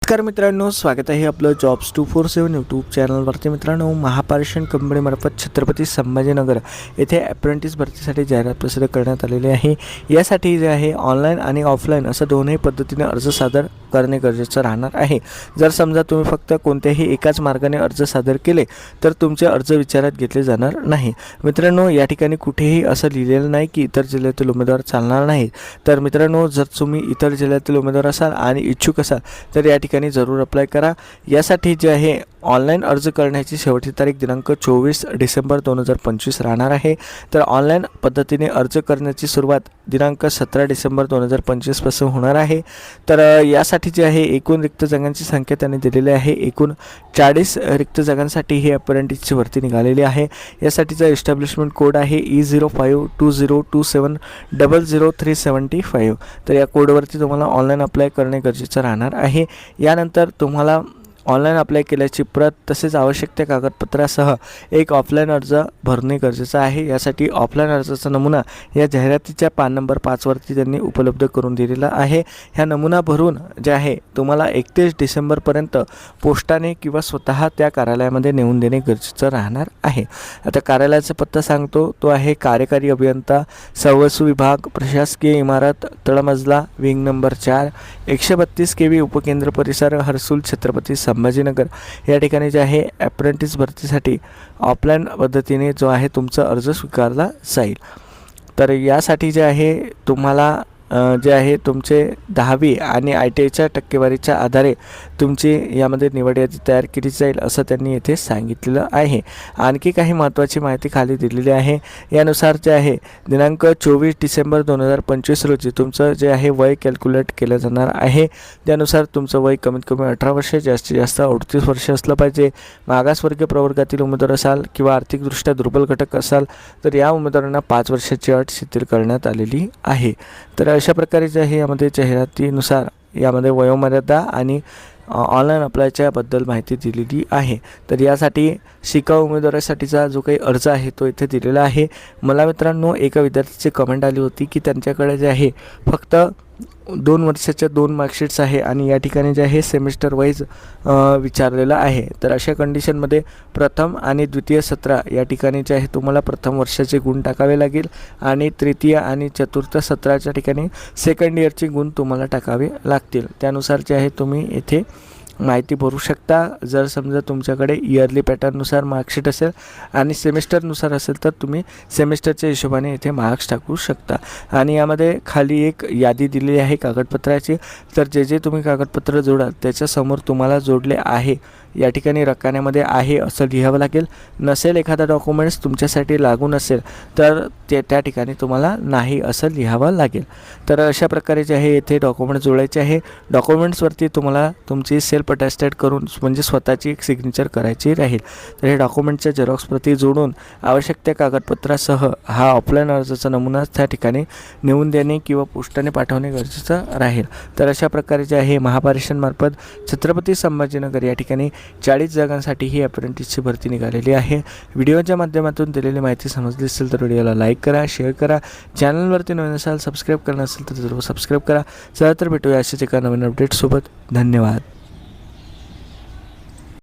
नमस्कार मित्रांनो, स्वागत आहे आपलं जॉब्स 247 यूट्यूब चॅनलवरती। मित्रांनो, महापारेषण कंपनीमार्फत छत्रपती संभाजीनगर येथे अप्रेंटिस भरतीसाठी जाहिरात प्रसिद्ध करण्यात आलेली आहे। यासाठी जे आहे ऑनलाईन आणि ऑफलाईन असं दोन्ही पद्धतीने अर्ज सादर करणे गरजेचं राहणार आहे। जर समजा तुम्ही फक्त कोणत्याही एकाच मार्गाने अर्ज सादर केले तर तुमचे अर्ज विचारात घेतले जाणार नाही। मित्रांनो, या ठिकाणी कुठेही असं लिहिलेलं नाही की इतर जिल्ह्यातील उमेदवार चालणार नाहीत। तर मित्रांनो, जर तुम्ही इतर जिल्ह्यातील उमेदवार असाल आणि इच्छुक असाल तर या ठिकाणी जरूर अप्लाय करा। यासाठी जे आहे ऑनलाईन अर्ज करण्याची शेवटची तारीख दिनांक 24 डिसेंबर 2025 राहणार आहे। तर ऑनलाईन पद्धतीने अर्ज करण्याची सुरुवात दिनांक 17 डिसेंबर 2025 पासून होणार आहे। तर यासाठी जे आहे एकूण रिक्त जागांची संख्या त्यांनी दिलेली आहे। एकूण 40 रिक्त जागांसाठी ही अप्रेंटिसची भरती निघालेली आहे। यासाठीचा एस्टॅब्लिशमेंट कोड आहे E052027000375। तर या कोडवरती तुम्हाला ऑनलाईन अप्लाय करणे गरजेचं राहणार आहे। यानंतर तुम्हाला ऑनलाईन अप्लाय केल्याची प्रत तसेच आवश्यक त्या कागदपत्रासह एक ऑफलाईन अर्ज भरणे गरजेचं आहे। यासाठी ऑफलाईन अर्जाचा नमुना या जाहिरातीच्या पान नंबर 5 वरती त्यांनी उपलब्ध करून दिलेला आहे। ह्या नमुना भरून जे आहे तुम्हाला 31 डिसेंबरपर्यंत पोस्टाने किंवा स्वतः त्या कार्यालयामध्ये नेऊन देणे गरजेचं राहणार आहे। आता कार्यालयाचा पत्ता सांगतो, तो आहे कार्यकारी अभियंता, सहवसू विभाग, प्रशासकीय इमारत, तळमजला, विंग नंबर 4, 132 KV उपकेंद्र परिसर, हर्सूल, छत्रपती संभाजीनगर। या ठिकाणी जे आहे अप्रेंटिस भरतीसाठी ऑफलाईन पद्धतीने जो आहे तुमचा अर्ज स्वीकारला जाईल। तर यासाठी जे आहे तुम्हाला जे आहे तुमचे 10वी आणि ITIच्या टक्केवारीच्या आधारे तुमची यामध्ये निवड यादी तयार केली जाईल असं त्यांनी येथे सांगितलेलं आहे। आणखी काही महत्त्वाची माहिती खाली दिलेली आहे। यानुसार जे आहे दिनांक 24 डिसेंबर 2025 रोजी तुमचं जे आहे वय कॅल्क्युलेट केलं जाणार आहे। त्यानुसार तुमचं वय कमीत कमी 18 वर्ष, जास्तीत जास्त 38 वर्ष असलं पाहिजे। मागासवर्गीय प्रवर्गातील उमेदवार असाल किंवा आर्थिकदृष्ट्या दुर्बल घटक असाल तर या उमेदवारांना 5 वर्षाची अट शिथिल करण्यात आलेली आहे। तर अशा प्रकारे जे आहे यामध्ये जाहिरातीनुसार यामध्ये वयोमर्यादा आणि ऑनलाईन अप्लायच्या बद्दल माहिती दिलेली आहे। तर यासाठी शिकाऊ उमेदवारासाठीचा जो काही अर्ज आहे तो इथे दिलेला आहे। मला मित्रांनो एका विद्यार्थ्याची कमेंट आली होती की त्यांच्याकडे जे आहे फक्त 2 वर्षाच्या 2 मार्कशीट्स आहे आणि या ठिकाणी जे आहे सेमिस्टर वाईज विचारलेलं आहे। तर अशा कंडिशनमध्ये प्रथम आणि द्वितीय सत्र या ठिकाणी जे आहे तुम्हाला प्रथम वर्षाचे गुण टाकावे लागेल आणि तृतीय आणि चतुर्थ सत्राच्या ठिकाणी सेकंड इयरचे गुण तुम्हाला टाकावे लागतील। त्यानुसार जे आहे तुम्ही येथे माहिती भरू शकता। जर समजा तुमच्याकडे इयरली पॅटर्ननुसार मार्कशीट असेल आणि सेमिस्टरनुसार असेल तर तुम्ही सेमिस्टरच्या हिशोबाने इथे मार्क्स टाकू शकता। आणि यामध्ये खाली एक यादी दिलेली आहे कागदपत्राची। तर जे जे तुम्ही कागदपत्र जोडाल त्याच्यासमोर तुम्हाला जोडले आहे या ठिकाणी रकान्यामध्ये आहे असं लिहावं लागेल। नसेल एखादा डॉक्युमेंट्स तुमच्यासाठी लागू नसेल तर त्या ठिकाणी तुम्हाला नाही असं लिहावं लागेल। तर अशा प्रकारे जे आहे येथे डॉक्युमेंट्स जोडायचे आहे। डॉक्युमेंट्सवरती तुम्हाला तुमची सेल्फ अटेस्टेड करून म्हणजे स्वतःची एक सिग्नेचर करायची राहील। तर हे डॉक्युमेंटच्या झेरॉक्स प्रती जोडून आवश्यक त्या कागदपत्रासह हा ऑफलाईन अर्जाचा नमुना त्या ठिकाणी नेऊन देणे किंवा पोस्टाने पाठवणे गरजेचं राहील। तर अशा प्रकारे जे आहे महापारेषणमार्फत छत्रपती संभाजीनगर या ठिकाणी 40 जागांसाठी ही अप्रेंटिसची भरती निघालेली आहे। व्हिडिओच्या माध्यमातून दिलेली माहिती समजली असेल तर व्हिडिओला लाईक करा, शेअर करा। चॅनलवरती नवीन असाल, सबस्क्राईब करणं असेल तर जरूर सबस्क्राईब करा। चला तर भेटूया अशाच एका नवीन अपडेटसोबत। धन्यवाद।